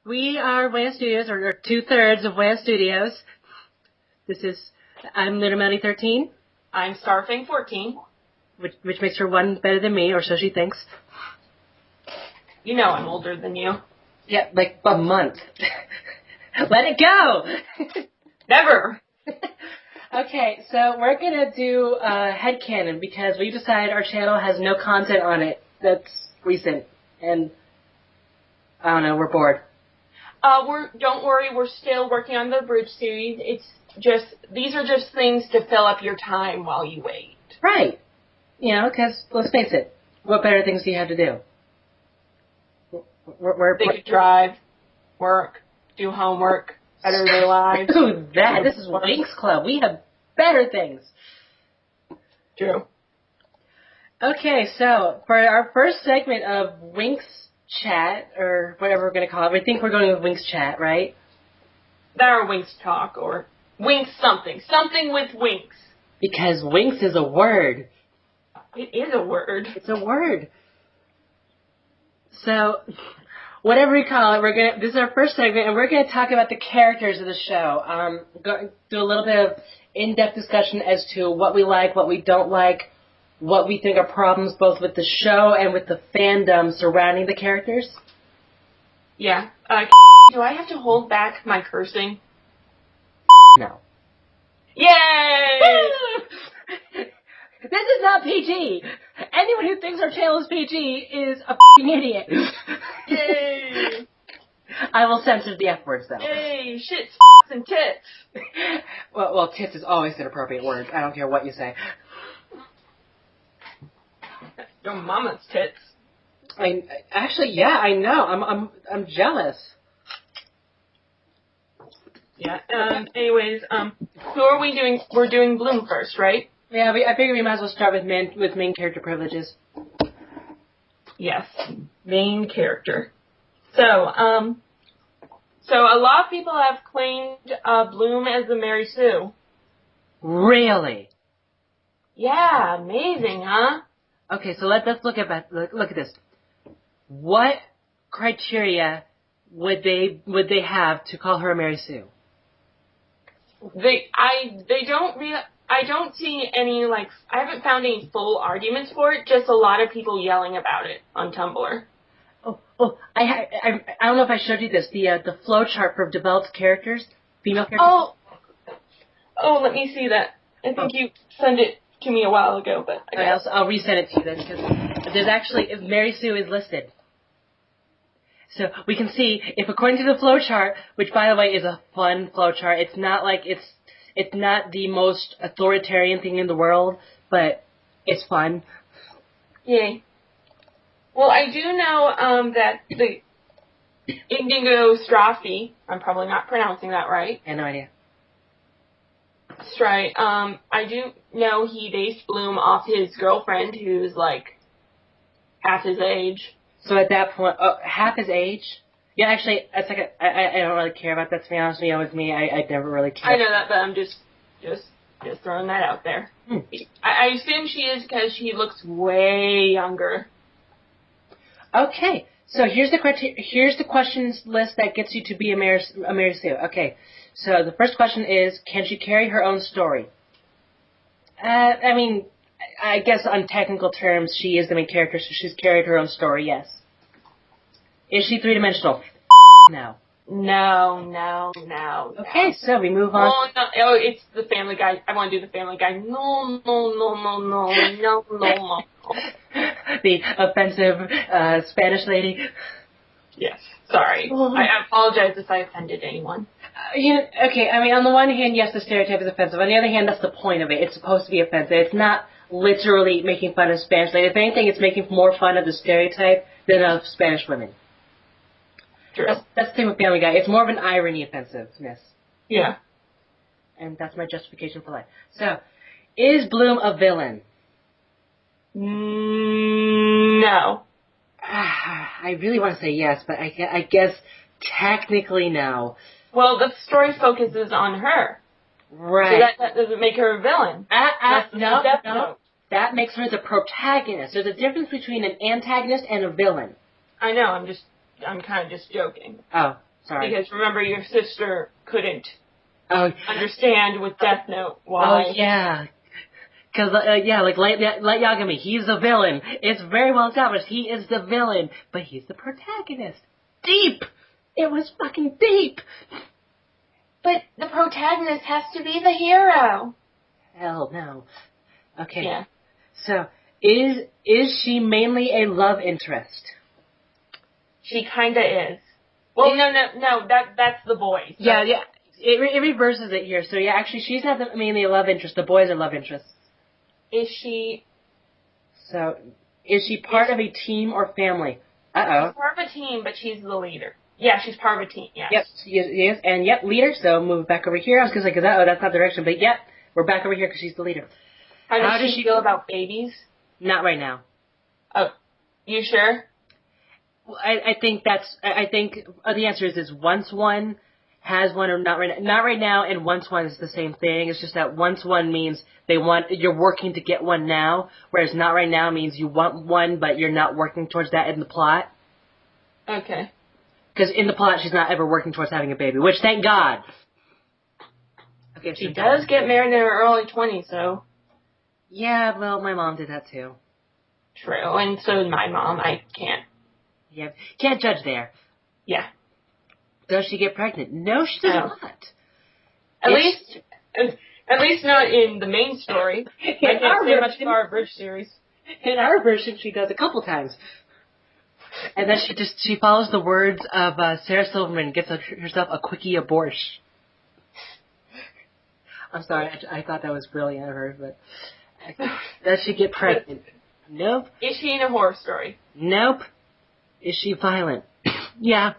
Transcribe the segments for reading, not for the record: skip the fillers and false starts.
We are Winx Studios, or two-thirds of Winx Studios. I'm LunarMelody13. I'm Starfang14. Which makes her one better than me, or so she thinks. You know I'm older than you. Yeah, like a month. Let it go! Never! Okay, so we're gonna do headcanon because we decided our channel has no content on it that's recent, and I don't know, we're bored. Don't worry, we're still working on the Bridge series. These are just things to fill up your time while you wait. Right. You know, because, let's face it, what better things do you have to do? They could drive, work, do homework, better their lives. Ooh, this is Winx Club. We have better things. True. Okay, so for our first segment of Winx Chat, or whatever we're going to call it, I think we're going with Winx Chat, right? Or Winx Talk, or Winx something. Something with Winx. Because Winx is a word. It is a word. It's a word. So, whatever we call it, this is our first segment, and we're going to talk about the characters of the show. Do a little bit of in-depth discussion as to what we like, what we don't like, what we think are problems both with the show and with the fandom surrounding the characters. Yeah. Do I have to hold back my cursing? No. Yay! This is not PG. Anyone who thinks our channel is PG is a f***ing idiot. Yay! I will censor the F words, though. Yay! Shits, and tits. Well, tits is always an appropriate word. I don't care what you say. Your mama's tits. Actually, yeah, I know. I'm jealous. Yeah. Anyways, who are we doing? We're doing Bloom first, right? Yeah, I figure we might as well start with main character privileges. Yes, main character. So a lot of people have claimed Bloom as the Mary Sue. Really? Yeah, amazing, huh? Okay, so let's look at this. What criteria would they have to call her a Mary Sue? I don't see any, I haven't found any full arguments for it, just a lot of people yelling about it on Tumblr. Oh, I don't know if I showed you this, the flowchart for developed characters, female characters. Oh, let me see that. I think you sent it to me a while ago, but I'll resend it to you then, because there's actually, Mary Sue is listed. So we can see, if according to the flowchart, which by the way is a fun flowchart, it's not it's not the most authoritarian thing in the world, but it's fun. Yay. Well, I do know that the Indigo Straffi, I'm probably not pronouncing that right. I have no idea. That's right. I do know he based Bloom off his girlfriend, who's half his age. So at that point, half his age? Yeah, actually, it's I don't really care about that, to be honest with you. With me, I never really cared. I know that, but I'm just throwing that out there. I assume she is because she looks way younger. Okay, so here's the questions list that gets you to be a Mary Sue. Okay, so the first question is, can she carry her own story? I mean, I guess on technical terms, she is the main character, so she's carried her own story, yes. Is she three-dimensional? No. No. Okay, so we move on. Oh, no. Oh, it's the Family Guy. I want to do the Family Guy. No. The offensive Spanish lady. Yes, sorry. I apologize if I offended anyone. Okay, I mean, on the one hand, yes, the stereotype is offensive. On the other hand, that's the point of it. It's supposed to be offensive. It's not literally making fun of Spanish lady. If anything, it's making more fun of the stereotype than of Spanish women. True. That's the thing with Family Guy. It's more of an irony offensiveness. Yeah. And that's my justification for life. So, is Bloom a villain? No. I really want to say yes, but I guess technically no. Well, the story focuses on her. Right. So that doesn't make her a villain. No. That makes her the protagonist. There's a difference between an antagonist and a villain. I know, I'm kind of just joking. Oh. Sorry. Because remember, your sister couldn't Oh, understand with Death Note why. Oh, yeah. Because, like Light Yagami, he's the villain. It's very well established. He is the villain, but he's the protagonist. Deep! It was fucking deep! But the protagonist has to be the hero. Hell no. Okay. Yeah. So, is she mainly a love interest? She kinda is. Well, no, that's the boy. So. Yeah. It reverses it here. So, yeah, actually, she's not mainly a love interest. The boys are love interests. Is she... So, is she part of a team or family? Uh-oh. She's part of a team, but she's the leader. Yeah, she's part of a team, yes. Yep, she is. And, yep, leader. So, move back over here. I was going to say, that's not direction. But, yep, we're back over here because she's the leader. How does she feel about babies? Not right now. Oh, you sure? I think the answer is once one has one or not right now, and once one is the same thing. It's just that once one means you're working to get one now, whereas not right now means you want one, but you're not working towards that in the plot. Okay. Because in the plot, she's not ever working towards having a baby, which thank God. Okay, she does get married in her early 20s, so. Yeah, well, my mom did that too. True, and so did my mom. I can't. Yeah, can't judge there. Yeah. Does she get pregnant? No, she does not. At least not in the main story. I can't say much for our Bridge series. In our version, she does a couple times. And then she follows the words of Sarah Silverman, gets herself a quickie abortion. I'm sorry, I thought that was brilliant of her, but does she get pregnant? Nope. Is she in a horror story? Nope. Is she violent? Yeah.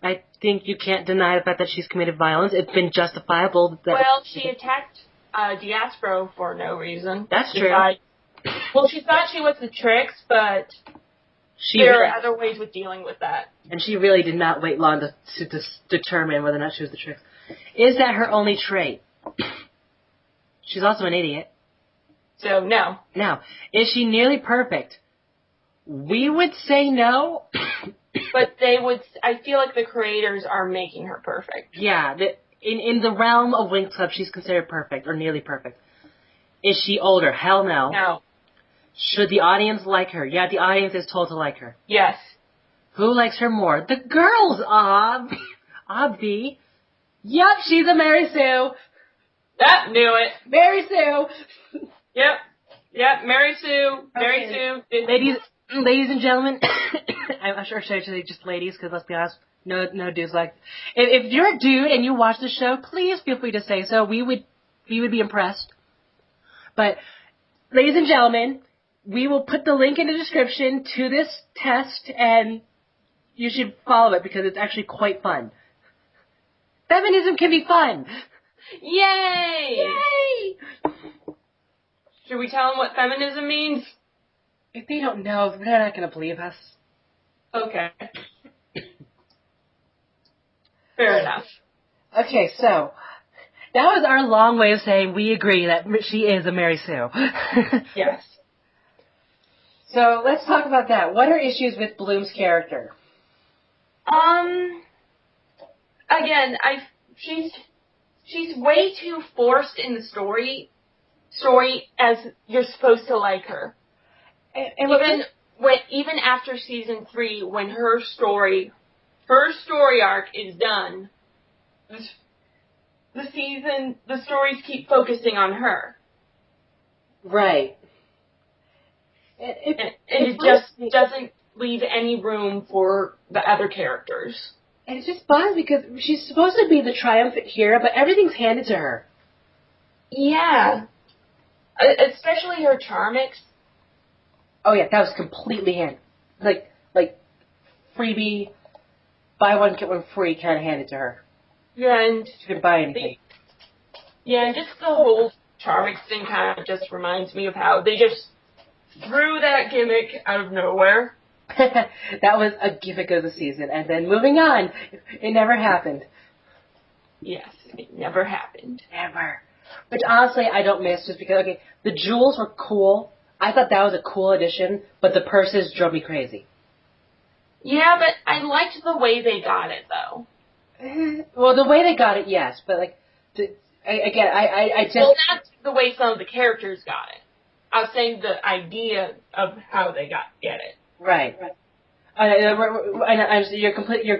I think you can't deny the fact that she's committed violence. It's been justifiable. Well, she attacked Diaspro for no reason. That's true. Well, she thought she was the Trix, but there are other ways with dealing with that. And she really did not wait long to determine whether or not she was the Trix. Is that her only trait? She's also an idiot. So, no. Now, is she nearly perfect? We would say no. But I feel like the creators are making her perfect. Yeah, in the realm of Winx Club, she's considered perfect, or nearly perfect. Is she older? Hell no. No. Should the audience like her? Yeah, the audience is told to like her. Yes. Who likes her more? The girls, Obvi. Yep, she's a Mary Sue. That knew it. Mary Sue. Yep, Mary Sue. Okay. Mary Sue. Ladies and gentlemen, I'm sure I should say just ladies, because let's be honest, no dudes like. If you're a dude and you watch the show, please feel free to say so. We would be impressed. But, ladies and gentlemen, we will put the link in the description to this test, and you should follow it because it's actually quite fun. Feminism can be fun. Yay! Yay! Should we tell them what feminism means? If they don't know, they're not going to believe us. Okay. Fair enough. Okay, so that was our long way of saying we agree that she is a Mary Sue. Yes. So let's talk about that. What are issues with Bloom's character? Again, she's way too forced in the story as you're supposed to like her. And even after season 3, when her story arc is done, the stories keep focusing on her. Right. It just doesn't leave any room for the other characters. And it just bothers me because she's supposed to be the triumphant hero, but everything's handed to her. Yeah. Especially her Charmix. Oh yeah, that was completely handed. Like freebie, buy one get one free kind of handed to her. Yeah, and she didn't buy anything. And just the whole Charmix thing kind of just reminds me of how they just threw that gimmick out of nowhere. That was a gimmick of the season, and then moving on, it never happened. Yes, it never happened. Never. Which honestly I don't miss, just because the jewels were cool. I thought that was a cool addition, but the purses drove me crazy. Yeah, but I liked the way they got it, though. Well, the way they got it, yes, but like, I just. Well, not the way some of the characters got it. I was saying the idea of how they get it. Right.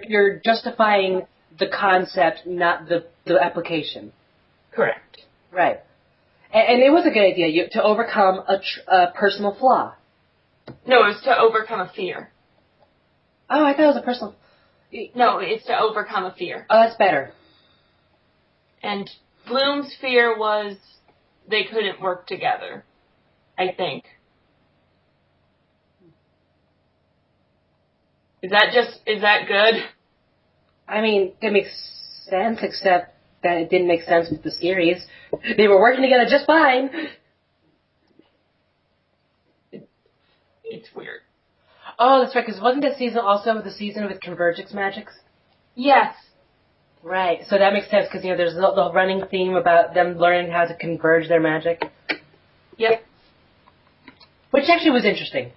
You're justifying the concept, not the application. Correct. Right. And it was a good idea to overcome a personal flaw. No, it was to overcome a fear. Oh, I thought it was a personal. No, it's to overcome a fear. Oh, that's better. And Bloom's fear was they couldn't work together, I think. Is that good? I mean, it makes sense, except that it didn't make sense with the series. They were working together just fine. It's weird. Oh, that's right, because wasn't this season also the season with Convergence Magics? Yes. Right, so that makes sense, because, there's the running theme about them learning how to converge their magic. Yep. Which actually was interesting.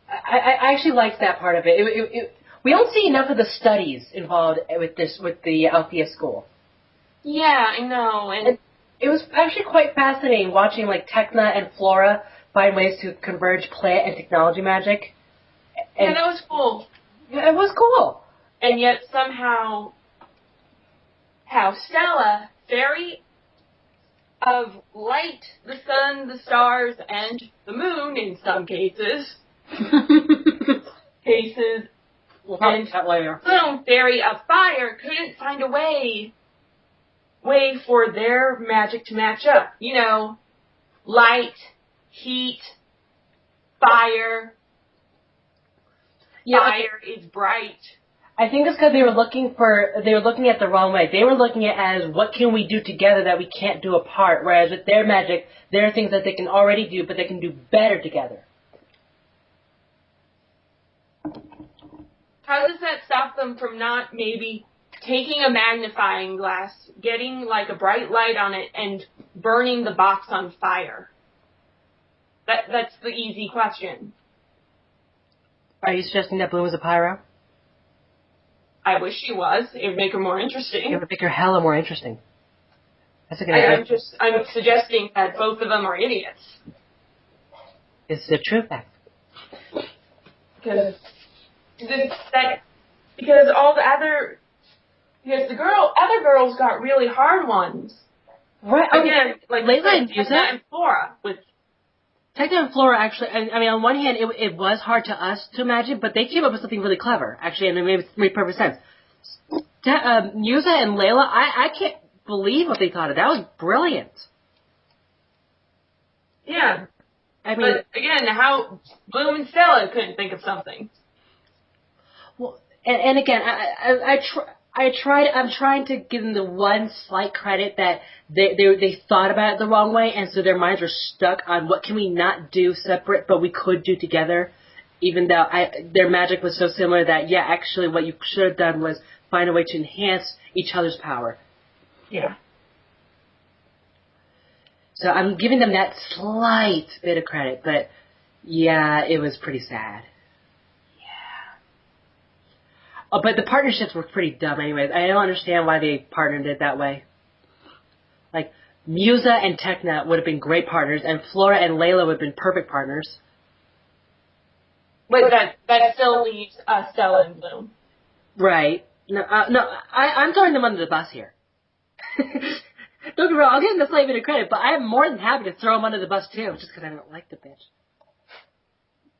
I actually liked that part of it. We don't see enough of the studies involved with the Althea school. Yeah, I know. And it was actually quite fascinating watching like Tekna and Flora find ways to converge plant and technology magic. And that was cool. Yeah, it was cool. And yet somehow, how Stella, fairy of light, the sun, the stars, and the moon in some cases, we'll talk about that later. Bloom, fairy of fire, couldn't find a way for their magic to match up. Light, heat, fire. Yeah, fire is bright. I think it's because they were looking at the wrong way. They were looking at it as, what can we do together that we can't do apart? Whereas with their magic, there are things that they can already do, but they can do better together. How does that stop them from not maybe taking a magnifying glass, getting like a bright light on it, and burning the box on fire? That's the easy question. Are you suggesting that Bloom was a pyro? I wish she was. It would make her more interesting. It would make her hella more interesting. That's a good idea. I'm suggesting that both of them are idiots. It's the true fact. Because other girls got really hard ones. Right. Again, like Layla and Tekna and Flora with. Tekna and Flora actually, I mean, on one hand, it was hard to us to imagine, but they came up with something really clever, actually, and it made perfect sense. Musa and Layla, I can't believe what they thought of. That was brilliant. Yeah. I mean, but again, how Bloom and Stella couldn't think of something. Well, and again, I'm trying to give them the one slight credit that they thought about it the wrong way, and so their minds were stuck on what can we not do separate, but we could do together, even though their magic was so similar that, yeah, actually what you should have done was find a way to enhance each other's power. Yeah. So I'm giving them that slight bit of credit, but yeah, it was pretty sad. Oh, but the partnerships were pretty dumb anyways. I don't understand why they partnered it that way. Like, Musa and Tekna would have been great partners, and Flora and Layla would have been perfect partners. But that still leaves Stella and Bloom. Right. No, I'm throwing them under the bus here. Don't get me wrong, I'll give them the slight bit of credit, but I'm more than happy to throw them under the bus too, just because I don't like the bitch.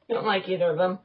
You don't like either of them.